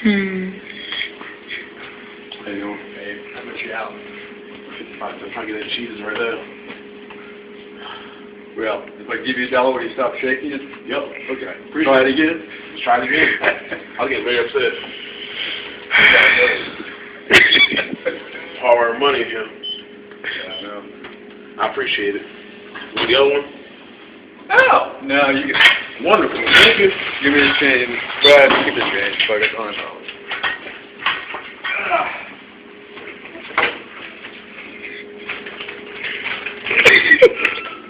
How you doing? Hey, how much you out? I'm trying to get that cheese right there. Well, if I give you $1 when you stop shaking it? Yep. Okay. Try it again. Let's try it again. I'll get very upset. Hard earned money here. Yeah, no. I appreciate it. The other one? Oh! No, you can... Wonderful. Thank you. Give me the change. Brad, give me the change. Fuck it. Oh, no.